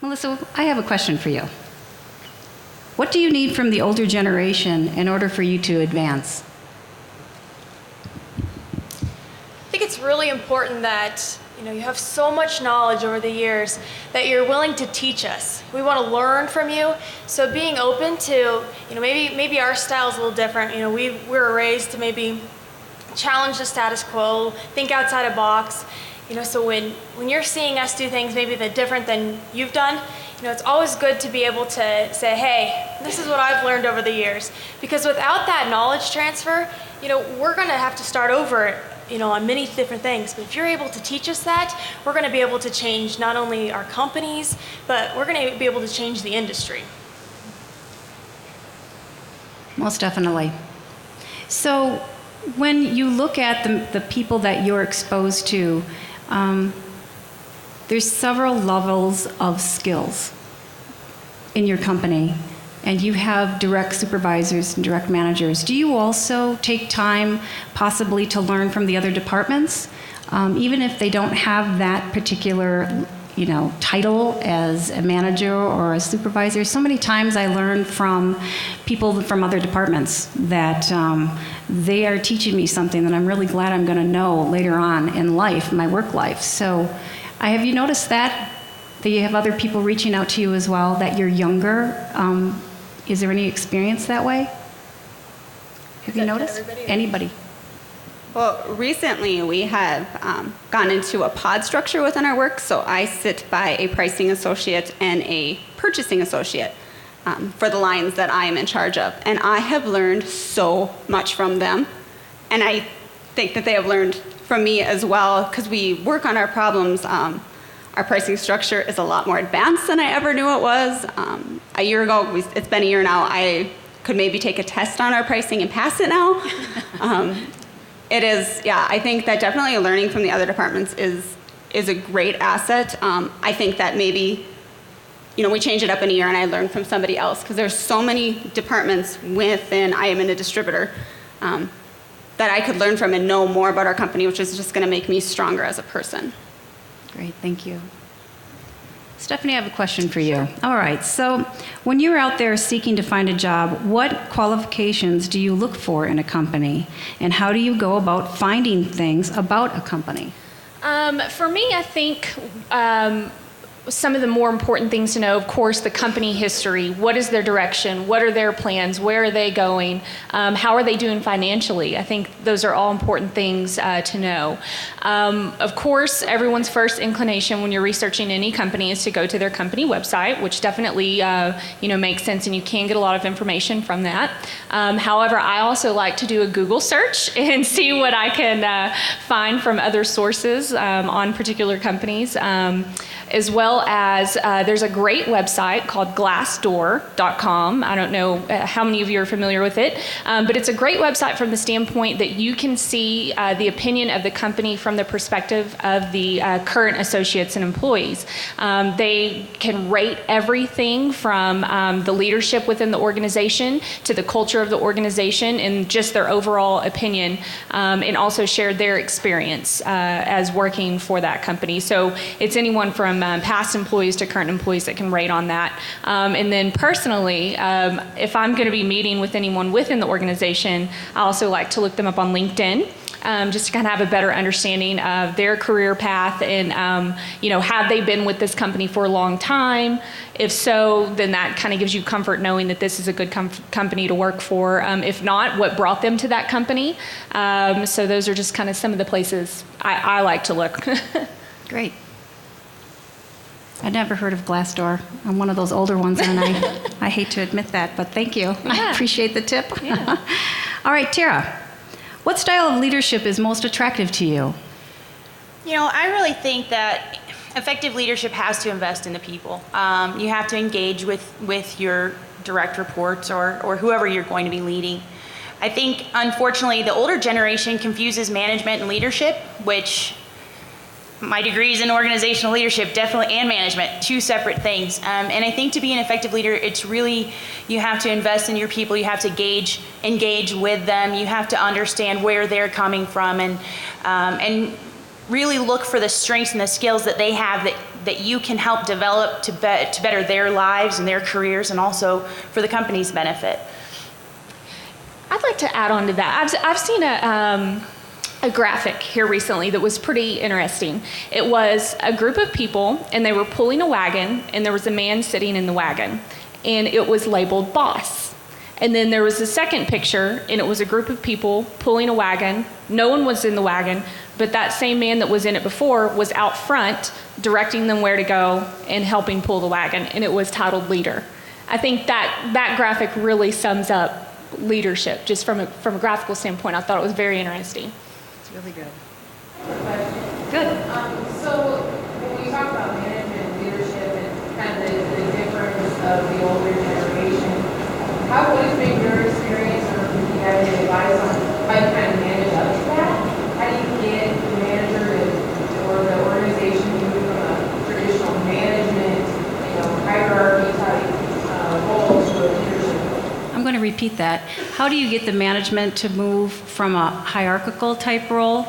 Melissa, I have a question for you. What do you need from the older generation in order for you to advance? I think it's really important that you have so much knowledge over the years that you're willing to teach us. We want to learn from you. So being open to, maybe our style is a little different. We were raised to maybe challenge the status quo, think outside a box. So when you're seeing us do things maybe that different than you've done, it's always good to be able to say, hey, this is what I've learned over the years. Because without that knowledge transfer, we're going to have to start over on many different things. But if you're able to teach us that, we're going to be able to change not only our companies, but we're going to be able to change the industry. Most definitely. So when you look at the people that you're exposed to, there's several levels of skills in your company, and you have direct supervisors and direct managers. Do you also take time possibly to learn from the other departments, even if they don't have that particular title as a manager or a supervisor? So many times I learn from people from other departments that they are teaching me something that I'm really glad I'm going to know later on in life, my work life. So have you noticed that you have other people reaching out to you as well, that you're younger? Is there any experience that way? Have you noticed? Anybody? Well, recently we have gone into a pod structure within our work. So I sit by a pricing associate and a purchasing associate for the lines that I am in charge of. And I have learned so much from them. And I think that they have learned from me as well, because we work on our problems. Our pricing structure is a lot more advanced than I ever knew it was. A year ago, it's been a year now, I could maybe take a test on our pricing and pass it now. It is, I think that definitely learning from the other departments is a great asset. I think that maybe, we change it up in a year and I learn from somebody else, because there's so many departments within, I am in a distributor, that I could learn from and know more about our company, which is just going to make me stronger as a person. Great, thank you. Stephanie, I have a question for you. Sure. All right, so when you're out there seeking to find a job, what qualifications do you look for in a company, and how do you go about finding things about a company? For me, I think some of the more important things to know, of course, the company history. What is their direction? What are their plans? Where are they going? How are they doing financially? I think those are all important things to know. Of course, everyone's first inclination when you're researching any company is to go to their company website, which definitely makes sense, and you can get a lot of information from that. However, I also like to do a Google search and see what I can find from other sources on particular companies. As well as there's a great website called glassdoor.com. I don't know how many of you are familiar with it, but it's a great website from the standpoint that you can see the opinion of the company from the perspective of the current associates and employees. They can rate everything from the leadership within the organization to the culture of the organization and just their overall opinion, and also share their experience as working for that company. So it's anyone from past employees to current employees that can rate on that. And then personally, if I'm going to be meeting with anyone within the organization, I also like to look them up on LinkedIn. Just to kind of have a better understanding of their career path and, have they been with this company for a long time? If so, then that kind of gives you comfort knowing that this is a good company to work for. If not, what brought them to that company? So those are just kind of some of the places I like to look. Great. I'd never heard of Glassdoor. I'm one of those older ones, and I hate to admit that, but thank you. Yeah. I appreciate the tip. Yeah. All right, Tara, what style of leadership is most attractive to you? I really think that effective leadership has to invest in the people. You have to engage with your direct reports or whoever you're going to be leading. I think, unfortunately, the older generation confuses management and leadership, which my degree is in organizational leadership, definitely, and management, two separate things. And I think to be an effective leader, it's really, you have to invest in your people, you have to engage with them, you have to understand where they're coming from, and really look for the strengths and the skills that they have that you can help develop to better their lives and their careers, and also for the company's benefit. I'd like to add on to that. I've seen a graphic here recently that was pretty interesting. It was a group of people, and they were pulling a wagon, and there was a man sitting in the wagon, and it was labeled boss. And then there was a second picture, and it was a group of people pulling a wagon. No one was in the wagon, but that same man that was in it before was out front directing them where to go and helping pull the wagon, and it was titled leader. I think that graphic really sums up leadership, just from a graphical standpoint. I thought it was very interesting. It's really good. Good. So when we talk about management, leadership, and kind of the difference of the older generation, what has been your experience, or if you have any advice on how you kind of manage up to that? How do you get the manager or the organization to move from a traditional management, hierarchy type role to a leadership? I'm going to repeat that. How do you get the management to move from a hierarchical type role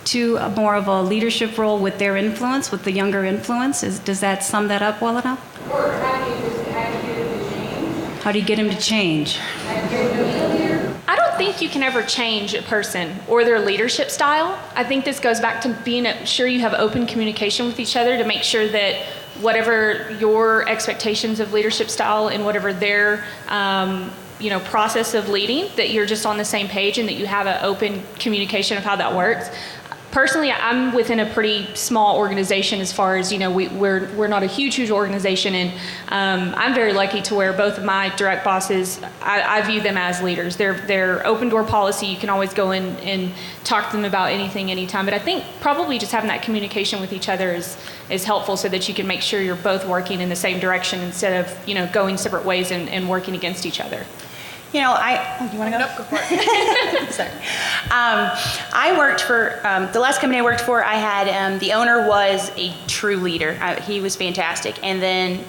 to more of a leadership role with their influence, with the younger influence? Does that sum that up well enough? Or how do you get them to change? How do you get them to change? I don't think you can ever change a person or their leadership style. I think this goes back to being sure you have open communication with each other to make sure that whatever your expectations of leadership style and whatever their process of leading, that you're just on the same page and that you have an open communication of how that works. Personally, I'm within a pretty small organization as far as, we're not a huge organization, and I'm very lucky to where both of my direct bosses, I view them as leaders. They're open door policy. You can always go in and talk to them about anything, anytime. But I think probably just having that communication with each other is helpful, so that you can make sure you're both working in the same direction instead of, going separate ways and working against each other. You want to go? Nope, go for it. Sorry. I worked for, the last company I worked for, I had, the owner was a true leader. He was fantastic. And then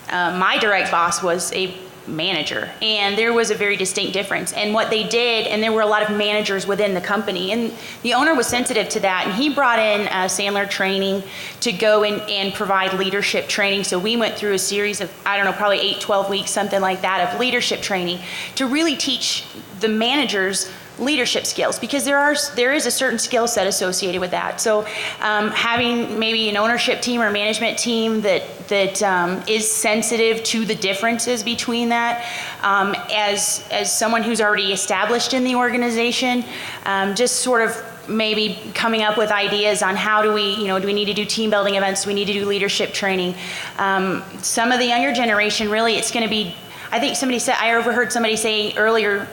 my direct boss was a manager. And there was a very distinct difference. And what they did, and there were a lot of managers within the company, and the owner was sensitive to that. And he brought in Sandler training to go and provide leadership training. So we went through a series of, probably 8, 12 weeks, something like that, of leadership training to really teach the managers leadership skills, because there is a certain skill set associated with that. So having maybe an ownership team or management team that is sensitive to the differences between that, as someone who's already established in the organization, just sort of maybe coming up with ideas on how do we need to do team building events, do we need to do leadership training. Some of the younger generation, really, it's going to be, I think I overheard somebody say earlier,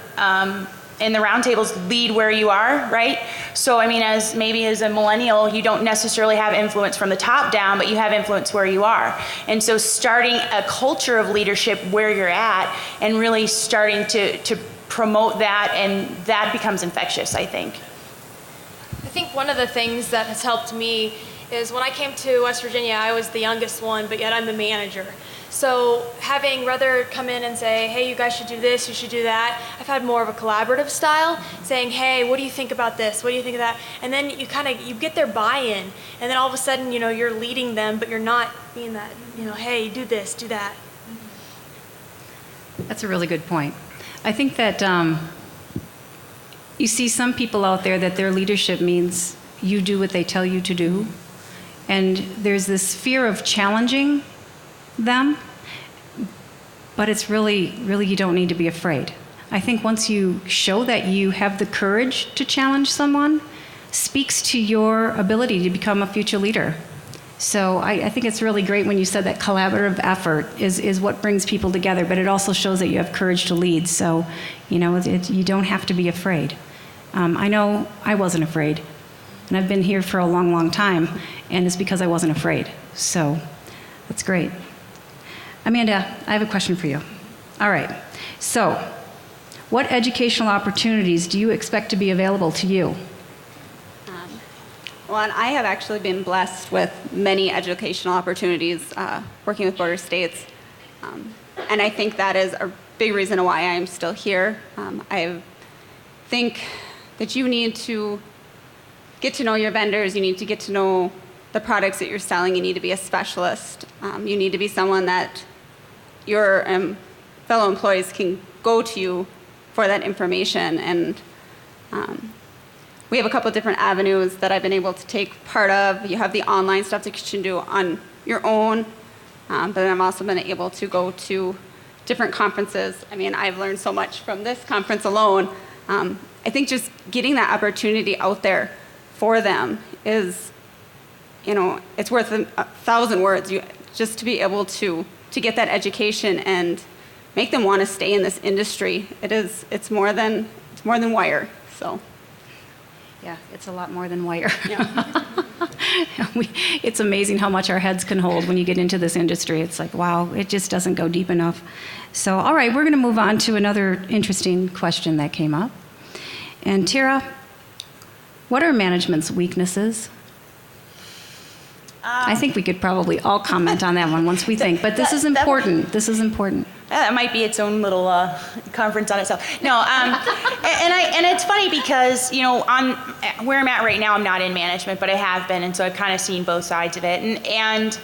in the roundtables, lead where you are, right? So, as a millennial, you don't necessarily have influence from the top down, but you have influence where you are. And so starting a culture of leadership where you're at and really starting to promote that, and that becomes infectious, I think. I think one of the things that has helped me is when I came to West Virginia, I was the youngest one, but yet I'm the manager. So having rather come in and say, hey, you guys should do this, you should do that, I've had more of a collaborative style, saying, hey, what do you think about this? What do you think of that? And then you get their buy-in, and then all of a sudden, you're leading them, but you're not being that, hey, do this, do that. That's a really good point. I think that you see some people out there that their leadership means you do what they tell you to do. And there's this fear of challenging them, but it's really, you don't need to be afraid. I think once you show that you have the courage to challenge someone, speaks to your ability to become a future leader. So I think it's really great when you said that collaborative effort is what brings people together, but it also shows that you have courage to lead. So, you don't have to be afraid. I know I wasn't afraid, and I've been here for a long, long time, and it's because I wasn't afraid. So that's great. Amanda, I have a question for you. All right. So, what educational opportunities do you expect to be available to you? Well, and I have actually been blessed with many educational opportunities working with border states. And I think that is a big reason why I'm still here. I think that you need to get to know your vendors. You need to get to know the products that you're selling, you need to be a specialist. You need to be someone that your fellow employees can go to you for that information. And we have a couple different avenues that I've been able to take part of. You have the online stuff that you can do on your own, but then I've also been able to go to different conferences. I mean, I've learned so much from this conference alone. I think just getting that opportunity out there for them is, it's worth 1,000 words. Just to be able to get that education and make them want to stay in this industry. It's more than wire. So. Yeah, it's a lot more than wire. Yeah. It's amazing how much our heads can hold when you get into this industry. It's like, wow, it just doesn't go deep enough. So, all right, we're going to move on to another interesting question that came up. And Tara, what are management's weaknesses? I think we could probably all comment on that one once we think, but this is important. This is important. That might be its own little conference on itself. No, and it's funny because on where I'm at right now, I'm not in management, but I have been, and so I've kind of seen both sides of it. And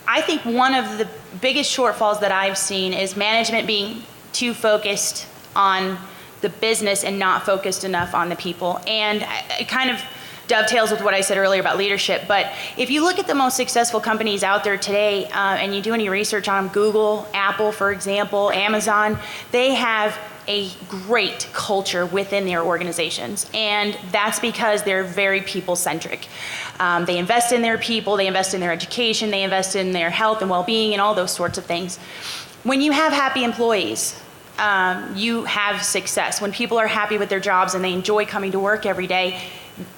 I think one of the biggest shortfalls that I've seen is management being too focused on the business and not focused enough on the people. And it kind of dovetails with what I said earlier about leadership. But if you look at the most successful companies out there today, and you do any research on them, Google, Apple, for example, Amazon, they have a great culture within their organizations. And that's because they're very people-centric. They invest in their people, they invest in their education, they invest in their health and well-being and all those sorts of things. When you have happy employees, you have success. When people are happy with their jobs and they enjoy coming to work every day,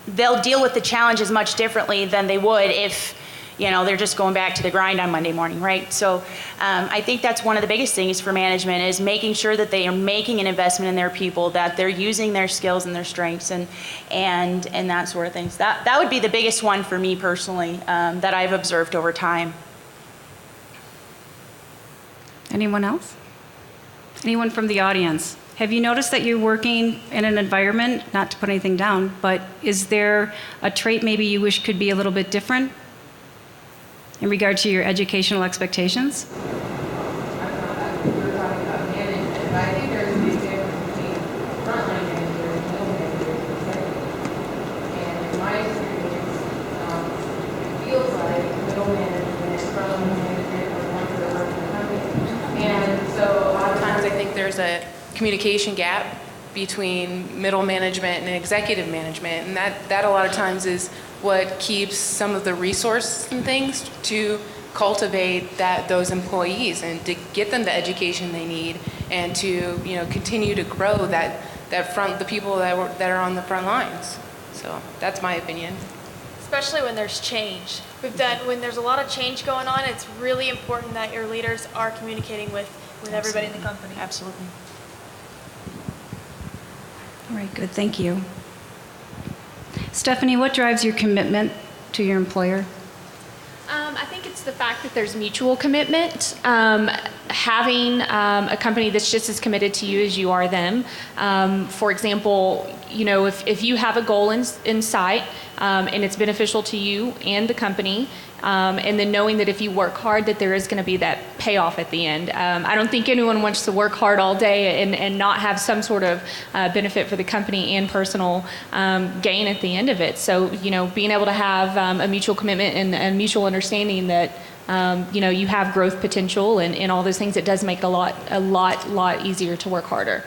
they'll deal with the challenges much differently than they would if they're just going back to the grind on Monday morning, right? So I think that's one of the biggest things for management is making sure that they are making an investment in their people, that they're using their skills and their strengths and that sort of things. That would be the biggest one for me personally that I've observed over time. Anyone else? Anyone from the audience? Have you noticed that you're working in an environment, not to put anything down, but is there a trait maybe you wish could be a little bit different in regard to your educational expectations? We were talking about management, but I think there's a big difference between frontline managers and middle managers and executives. And in my experience, it feels like middle management, frontline management are the ones that are running the company. And so a lot of times I think there's a communication gap between middle management and executive management, and that a lot of times is what keeps some of the resources and things to cultivate those employees and to get them the education they need and to continue to grow the people that are on the front lines. So that's my opinion. Especially when there's change. When there's a lot of change going on, it's really important that your leaders are communicating with everybody in the company. Absolutely. All right, good, thank you. Stephanie, what drives your commitment to your employer? I think it's the fact that there's mutual commitment. Having a company that's just as committed to you as you are them. For example, if you have a goal in sight and it's beneficial to you and the company, and then knowing that if you work hard that there is going to be that payoff at the end. I don't think anyone wants to work hard all day and not have some sort of benefit for the company and personal gain at the end of it. So, being able to have a mutual commitment and a mutual understanding that you have growth potential and all those things, it does make a lot easier to work harder.